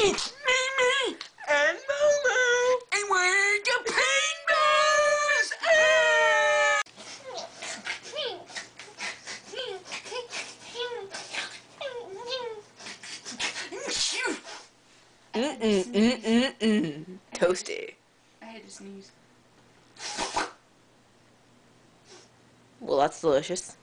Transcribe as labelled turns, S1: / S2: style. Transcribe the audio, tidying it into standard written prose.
S1: It's Mimi and Momo, and we're the Paintballs! Toasty.
S2: I had to sneeze.
S1: Well, that's delicious.